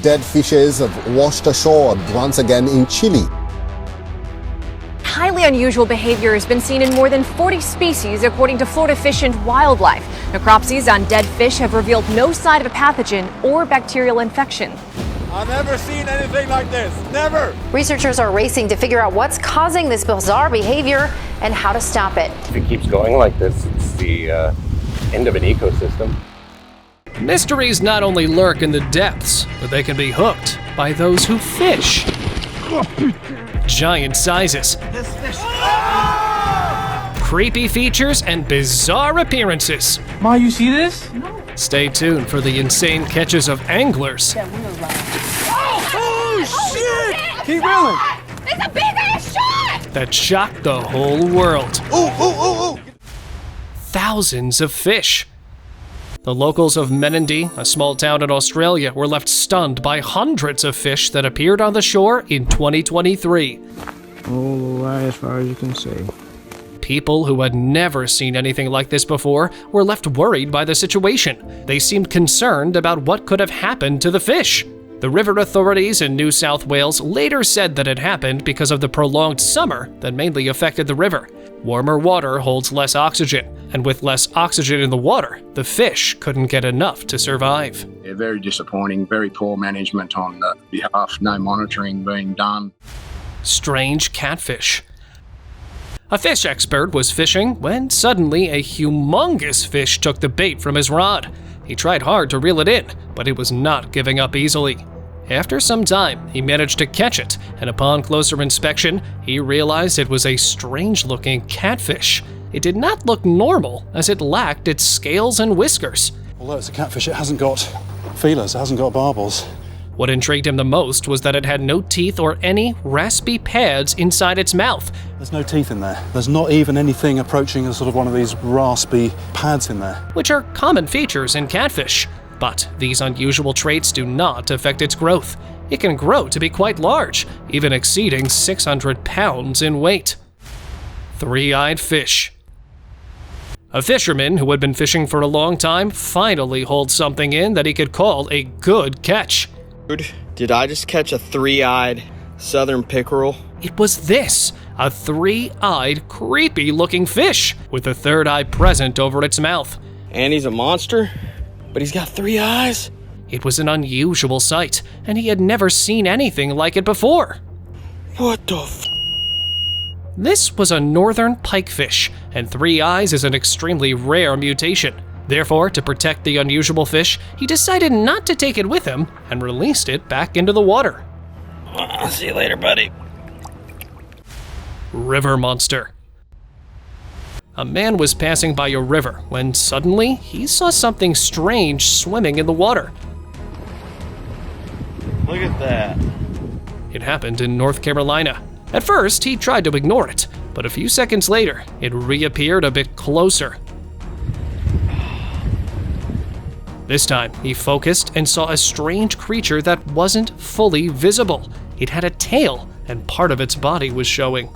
Dead fishes have washed ashore once again in Chile. Highly unusual behavior has been seen in more than 40 species, according to Florida Fish and Wildlife. Necropsies on dead fish have revealed no sign of a pathogen or bacterial infection. I've never seen anything like this. Never! Researchers are racing to figure out what's causing this bizarre behavior and how to stop it. If it keeps going like this, it's the end of an ecosystem. Mysteries not only lurk in the depths, but they can be hooked by those who fish. Giant sizes, creepy features, and bizarre appearances. Ma, you see this? No. Stay tuned for the insane catches of anglers. Oh, shit! Keep reeling! It's a big ass shark! That shocked the whole world. Ooh! Thousands of fish. The locals of Menindee, a small town in Australia, were left stunned by hundreds of fish that appeared on the shore in 2023. All the way as far as you can see. People who had never seen anything like this before were left worried by the situation. They seemed concerned about what could have happened to the fish. The river authorities in New South Wales later said that it happened because of the prolonged summer that mainly affected the river. Warmer water holds less oxygen, and with less oxygen in the water, the fish couldn't get enough to survive. Yeah, very disappointing, very poor management on the behalf, no monitoring being done. Strange catfish. A fish expert was fishing when suddenly a humongous fish took the bait from his rod. He tried hard to reel it in, but it was not giving up easily. After some time, he managed to catch it, and upon closer inspection, he realized it was a strange-looking catfish. It did not look normal, as it lacked its scales and whiskers. Although it's a catfish, it hasn't got feelers, it hasn't got barbels. What intrigued him the most was that it had no teeth or any raspy pads inside its mouth. There's no teeth in there. There's not even anything approaching a sort of one of these raspy pads in there. Which are common features in catfish. But these unusual traits do not affect its growth. It can grow to be quite large, even exceeding 600 pounds in weight. Three-eyed fish. A fisherman who had been fishing for a long time finally hauled something in that he could call a good catch. Dude, did I just catch a three-eyed southern pickerel? It was this, a three-eyed, creepy-looking fish with a third eye present over its mouth. And he's a monster? But he's got 3 eyes? It was an unusual sight, and he had never seen anything like it before. What the f? This was a northern pikefish, and 3 eyes is an extremely rare mutation. Therefore, to protect the unusual fish, he decided not to take it with him and released it back into the water. I'll see you later, buddy. River monster. A man was passing by a river when suddenly he saw something strange swimming in the water. Look at that. It happened in North Carolina. At first, he tried to ignore it, but a few seconds later, it reappeared a bit closer. This time, he focused and saw a strange creature that wasn't fully visible. It had a tail, and part of its body was showing.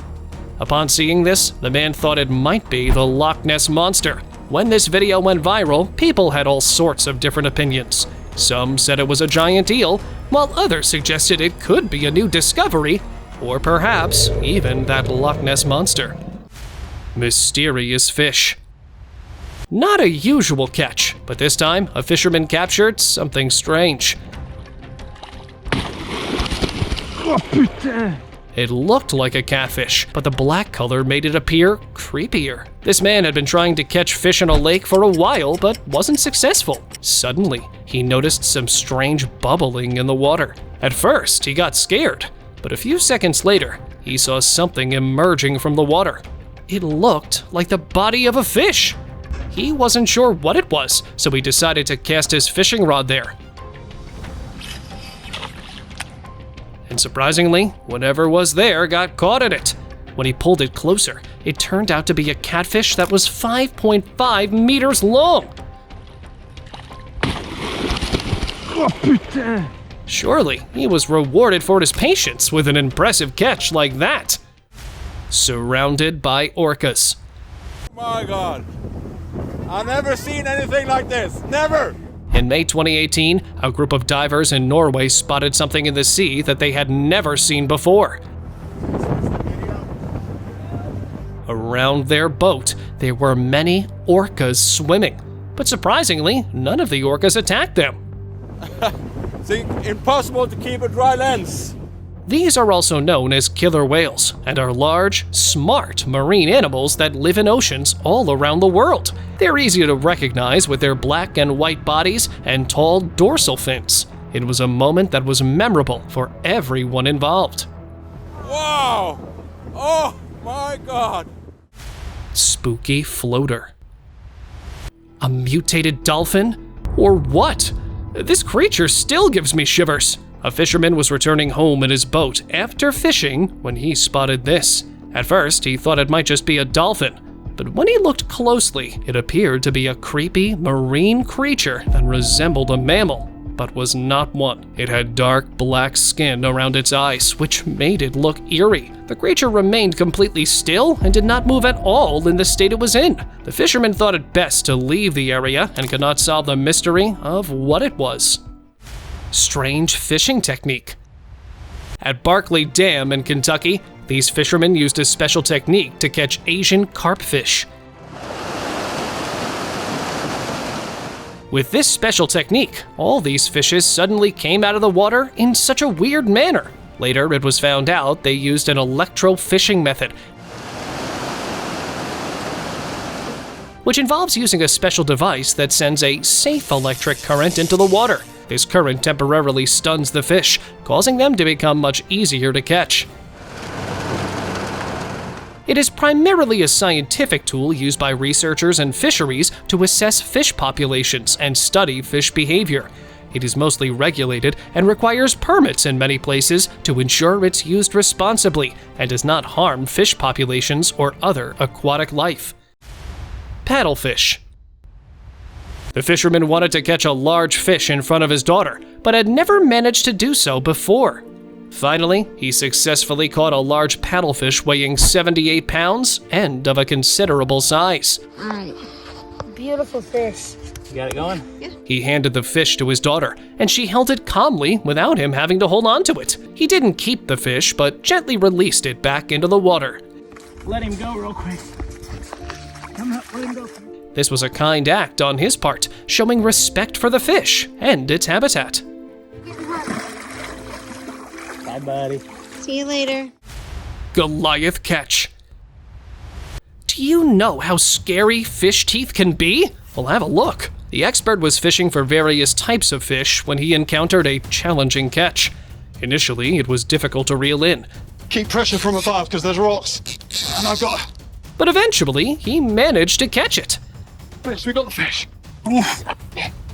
Upon seeing this, the man thought it might be the Loch Ness Monster. When this video went viral, people had all sorts of different opinions. Some said it was a giant eel, while others suggested it could be a new discovery, or perhaps even that Loch Ness Monster. Mysterious fish. Not a usual catch, but this time a fisherman captured something strange. Oh putain! It looked like a catfish, but the black color made it appear creepier. This man had been trying to catch fish in a lake for a while, but wasn't successful. Suddenly, he noticed some strange bubbling in the water. At first, he got scared, but a few seconds later, he saw something emerging from the water. It looked like the body of a fish. He wasn't sure what it was, so he decided to cast his fishing rod there. And surprisingly, whatever was there got caught in it. When he pulled it closer, it turned out to be a catfish that was 5.5 meters long. Oh putain! Surely, he was rewarded for his patience with an impressive catch like that. Surrounded by orcas. My God. I've never seen anything like this. Never! In May 2018, a group of divers in Norway spotted something in the sea that they had never seen before. Around their boat, there were many orcas swimming, but surprisingly, none of the orcas attacked them. It's impossible to keep a dry lens. These are also known as killer whales and are large, smart marine animals that live in oceans all around the world. They're easy to recognize with their black and white bodies and tall dorsal fins. It was a moment that was memorable for everyone involved. Wow! Oh my God! Spooky floater. A mutated dolphin? Or what? This creature still gives me shivers. A fisherman was returning home in his boat after fishing when he spotted this. At first, he thought it might just be a dolphin, but when he looked closely, it appeared to be a creepy marine creature that resembled a mammal, but was not one. It had dark black skin around its eyes, which made it look eerie. The creature remained completely still and did not move at all in the state it was in. The fisherman thought it best to leave the area and could not solve the mystery of what it was. Strange fishing technique. At Barkley Dam in Kentucky, these fishermen used a special technique to catch Asian carpfish. With this special technique, all these fishes suddenly came out of the water in such a weird manner. Later, it was found out they used an electro-fishing method, which involves using a special device that sends a safe electric current into the water. This current temporarily stuns the fish, causing them to become much easier to catch. It is primarily a scientific tool used by researchers and fisheries to assess fish populations and study fish behavior. It is mostly regulated and requires permits in many places to ensure it's used responsibly and does not harm fish populations or other aquatic life. Paddlefish. The fisherman wanted to catch a large fish in front of his daughter, but had never managed to do so before. Finally, he successfully caught a large paddlefish weighing 78 pounds and of a considerable size. Beautiful fish. You got it going? Yeah. He handed the fish to his daughter, and she held it calmly without him having to hold on to it. He didn't keep the fish, but gently released it back into the water. Let him go real quick. Come on, let him go. This was a kind act on his part, showing respect for the fish and its habitat. Bye, buddy. See you later. Goliath catch. Do you know how scary fish teeth can be? Well, have a look. The expert was fishing for various types of fish when he encountered a challenging catch. Initially, it was difficult to reel in. Keep pressure from above because there's rocks. And I've got... But eventually, he managed to catch it. Fish, we got the fish.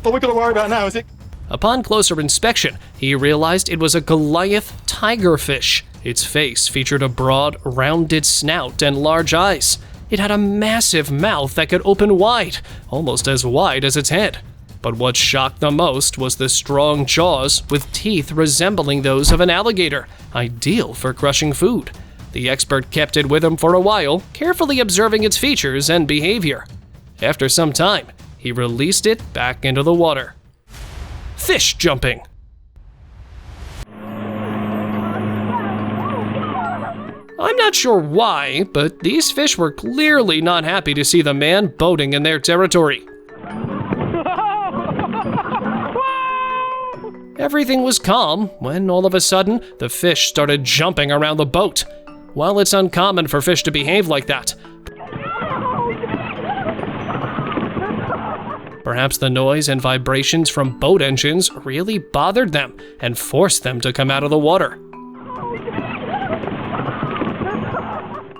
All we got to worry about now is it... Upon closer inspection, he realized it was a Goliath tigerfish. Its face featured a broad, rounded snout and large eyes. It had a massive mouth that could open wide, almost as wide as its head. But what shocked the most was the strong jaws with teeth resembling those of an alligator, ideal for crushing food. The expert kept it with him for a while, carefully observing its features and behavior. After some time, he released it back into the water. Fish jumping. I'm not sure why, but these fish were clearly not happy to see the man boating in their territory. Everything was calm when all of a sudden the fish started jumping around the boat. While it's uncommon for fish to behave like that, perhaps the noise and vibrations from boat engines really bothered them and forced them to come out of the water.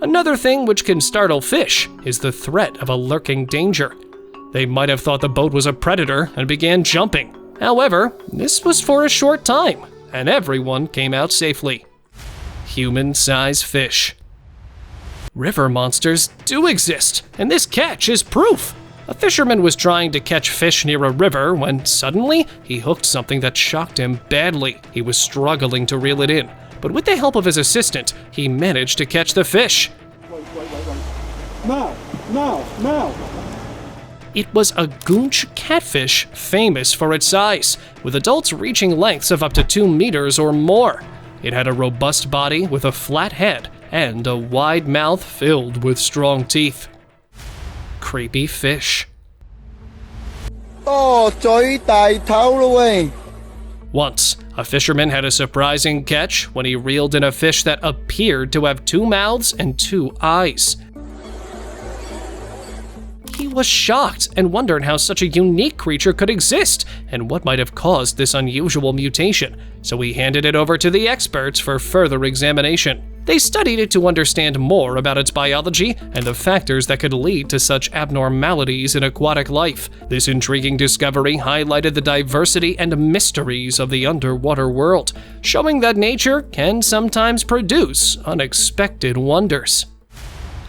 Another thing which can startle fish is the threat of a lurking danger. They might have thought the boat was a predator and began jumping. However, this was for a short time, and everyone came out safely. Human-sized fish. River monsters do exist, and this catch is proof. A fisherman was trying to catch fish near a river when suddenly he hooked something that shocked him badly. He was struggling to reel it in, but with the help of his assistant, he managed to catch the fish. Wait. Now. It was a goonch catfish famous for its size, with adults reaching lengths of up to 2 meters or more. It had a robust body with a flat head and a wide mouth filled with strong teeth. Creepy fish. Once, a fisherman had a surprising catch when he reeled in a fish that appeared to have 2 mouths and 2 eyes. He was shocked and wondered how such a unique creature could exist and what might have caused this unusual mutation, so he handed it over to the experts for further examination. They studied it to understand more about its biology and the factors that could lead to such abnormalities in aquatic life. This intriguing discovery highlighted the diversity and mysteries of the underwater world, showing that nature can sometimes produce unexpected wonders.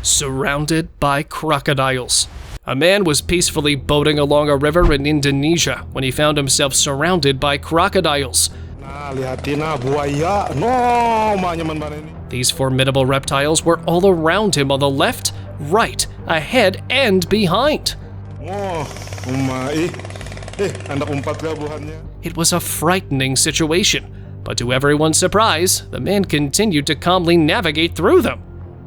Surrounded by crocodiles. A man was peacefully boating along a river in Indonesia when he found himself surrounded by crocodiles. These formidable reptiles were all around him on the left, right, ahead, and behind. It was a frightening situation, but to everyone's surprise, the man continued to calmly navigate through them.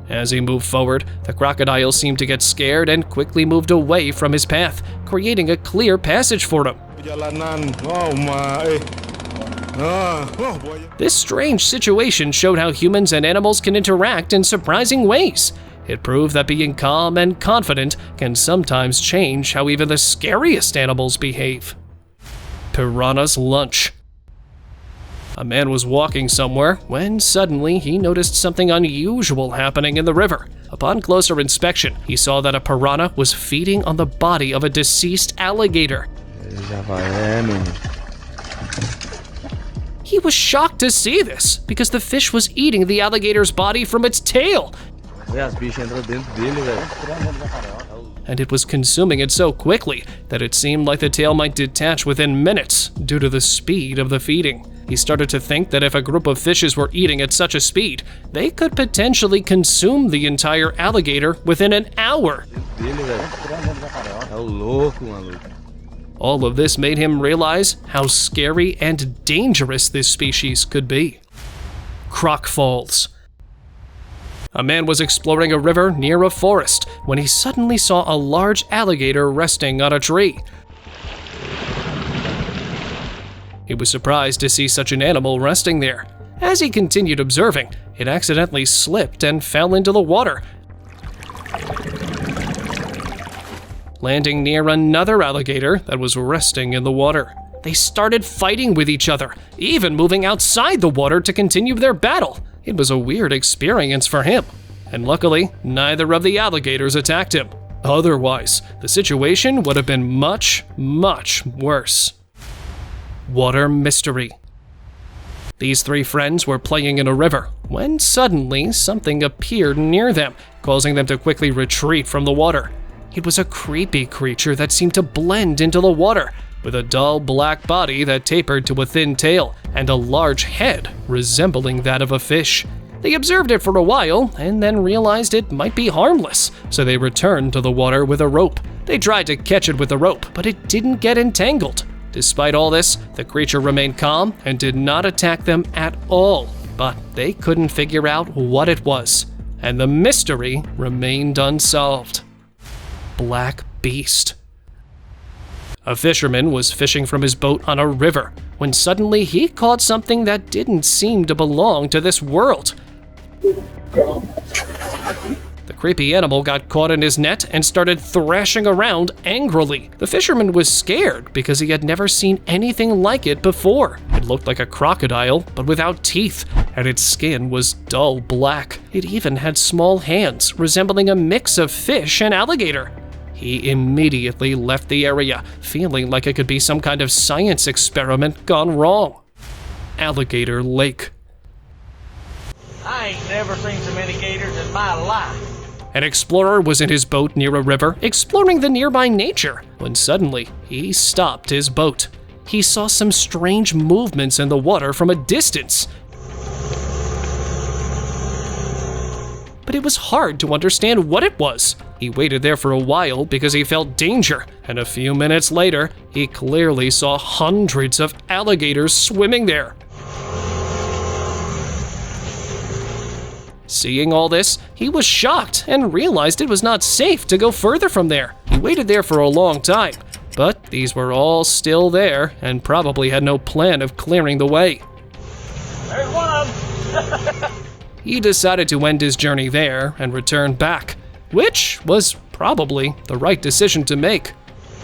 As he moved forward, the crocodiles seemed to get scared and quickly moved away from his path, creating a clear passage for him. This strange situation showed how humans and animals can interact in surprising ways. It proved that being calm and confident can sometimes change how even the scariest animals behave. Piranha's lunch. A man was walking somewhere when suddenly he noticed something unusual happening in the river. Upon closer inspection, he saw that a piranha was feeding on the body of a deceased alligator. He was shocked to see this because the fish was eating the alligator's body from its tail. And it was consuming it so quickly that it seemed like the tail might detach within minutes due to the speed of the feeding. He started to think that if a group of fishes were eating at such a speed, they could potentially consume the entire alligator within an hour. All of this made him realize how scary and dangerous this species could be. Crocodile Falls. A man was exploring a river near a forest when he suddenly saw a large alligator resting on a tree. He was surprised to see such an animal resting there. As he continued observing, it accidentally slipped and fell into the water, landing near another alligator that was resting in the water. They started fighting with each other, even moving outside the water to continue their battle. It was a weird experience for him, and luckily, neither of the alligators attacked him. Otherwise, the situation would have been much, much worse. Water mystery. These 3 friends were playing in a river when suddenly something appeared near them, causing them to quickly retreat from the water. It was a creepy creature that seemed to blend into the water, with a dull black body that tapered to a thin tail and a large head resembling that of a fish. They observed it for a while and then realized it might be harmless, so they returned to the water with a rope. They tried to catch it with the rope, but it didn't get entangled. Despite all this, the creature remained calm and did not attack them at all, but they couldn't figure out what it was, and the mystery remained unsolved. Black Beast. A fisherman was fishing from his boat on a river when suddenly he caught something that didn't seem to belong to this world. The creepy animal got caught in his net and started thrashing around angrily. The fisherman was scared because he had never seen anything like it before. It looked like a crocodile, but without teeth, and its skin was dull black. It even had small hands, resembling a mix of fish and alligator. He immediately left the area, feeling like it could be some kind of science experiment gone wrong. Alligator Lake. I ain't never seen so many gators in my life. An explorer was in his boat near a river, exploring the nearby nature, when suddenly he stopped his boat. He saw some strange movements in the water from a distance. but it was hard to understand what it was. He waited there for a while because he felt danger, and a few minutes later, he clearly saw hundreds of alligators swimming there. Seeing all this, he was shocked and realized it was not safe to go further from there. He waited there for a long time, but these were all still there and probably had no plan of clearing the way. There's one! He decided to end his journey there and return back, which was probably the right decision to make.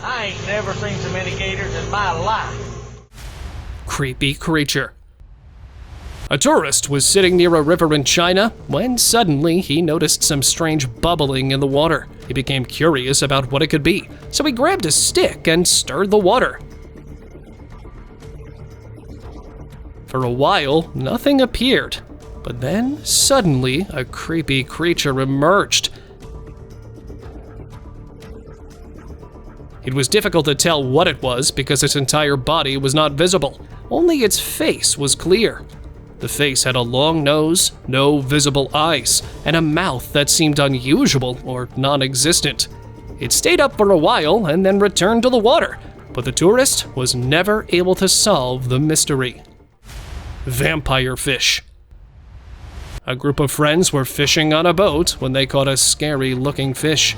I ain't never seen so many gators in my life. Creepy creature. A tourist was sitting near a river in China when suddenly he noticed some strange bubbling in the water. He became curious about what it could be, so he grabbed a stick and stirred the water. For a while, nothing appeared, but then suddenly a creepy creature emerged. It was difficult to tell what it was because its entire body was not visible. Only its face was clear. The face had a long nose, no visible eyes, and a mouth that seemed unusual or non-existent. It stayed up for a while and then returned to the water, but the tourist was never able to solve the mystery. Vampire fish. A group of friends were fishing on a boat when they caught a scary-looking fish.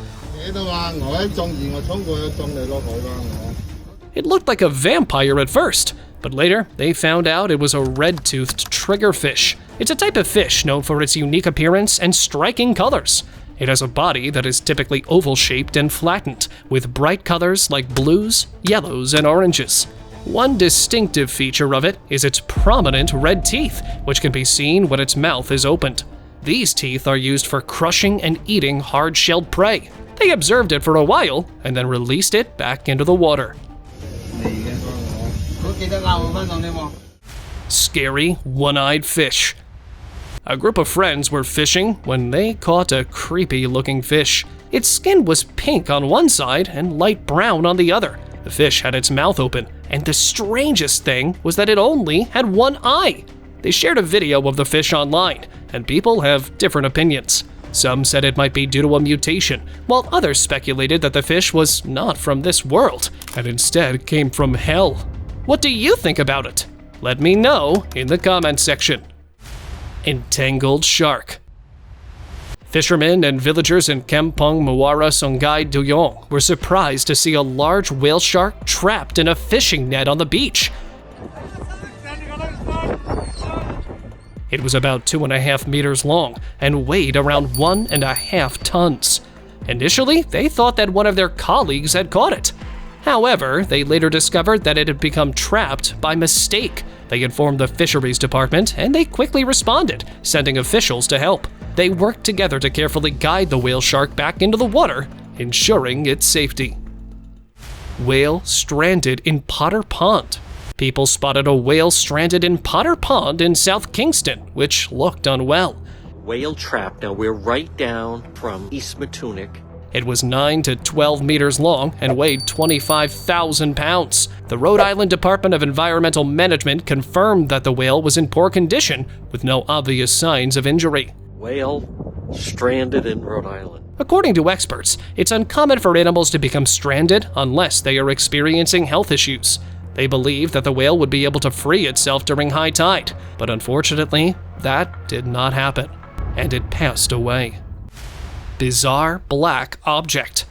It looked like a vampire at first, but later they found out it was a red-toothed triggerfish. It's a type of fish known for its unique appearance and striking colors. It has a body that is typically oval-shaped and flattened, with bright colors like blues, yellows, and oranges. One distinctive feature of it is its prominent red teeth, which can be seen when its mouth is opened. These teeth are used for crushing and eating hard-shelled prey. They observed it for a while and then released it back into the water. Scary, one-eyed fish. A group of friends were fishing when they caught a creepy-looking fish. Its skin was pink on one side and light brown on the other. The fish had its mouth open, and the strangest thing was that it only had one eye. They shared a video of the fish online, and people have different opinions. Some said it might be due to a mutation, while others speculated that the fish was not from this world, and instead came from hell. What do you think about it? Let me know in the comments section. Entangled shark. Fishermen and villagers in Kampong Muara Songhai Duyong were surprised to see a large whale shark trapped in a fishing net on the beach. It was about 2.5 meters long and weighed around 1.5 tons. Initially, they thought that one of their colleagues had caught it. However, they later discovered that it had become trapped by mistake. They informed the fisheries department and they quickly responded, sending officials to help. They worked together to carefully guide the whale shark back into the water, ensuring its safety. Whale stranded in Potter Pond. People spotted a whale stranded in Potter Pond in South Kingston, which looked unwell. Whale trap. Now we're right down from East Matunuck. It was 9 to 12 meters long and weighed 25,000 pounds. The Rhode Island Department of Environmental Management confirmed that the whale was in poor condition with no obvious signs of injury. Whale stranded in Rhode Island. According to experts, it's uncommon for animals to become stranded unless they are experiencing health issues. They believe that the whale would be able to free itself during high tide, but unfortunately, that did not happen, and it passed away. Bizarre black object.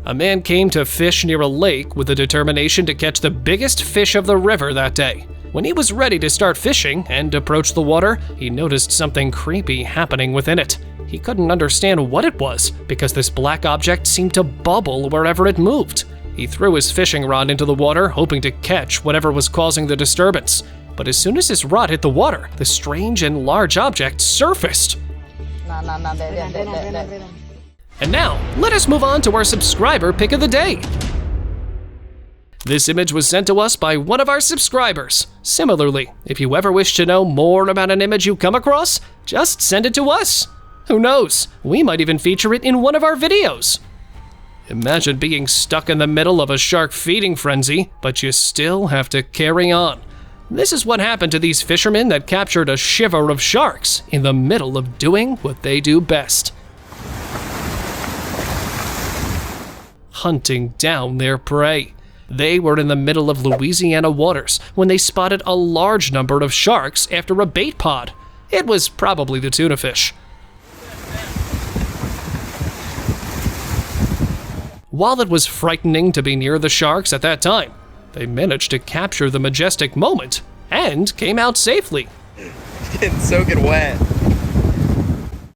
A man came to fish near a lake with the determination to catch the biggest fish of the river that day. When he was ready to start fishing and approach the water, he noticed something creepy happening within it. He couldn't understand what it was because this black object seemed to bubble wherever it moved. He threw his fishing rod into the water, hoping to catch whatever was causing the disturbance. But as soon as his rod hit the water, the strange and large object surfaced. And now, let us move on to our subscriber pick of the day. This image was sent to us by one of our subscribers. Similarly, if you ever wish to know more about an image you come across, just send it to us. Who knows, we might even feature it in one of our videos. Imagine being stuck in the middle of a shark feeding frenzy, but you still have to carry on. This is what happened to these fishermen that captured a shiver of sharks in the middle of doing what they do best: hunting down their prey. They were in the middle of Louisiana waters when they spotted a large number of sharks after a bait pod. It was probably the tuna fish. While it was frightening to be near the sharks at that time, they managed to capture the majestic moment and came out safely. It's getting soaking wet.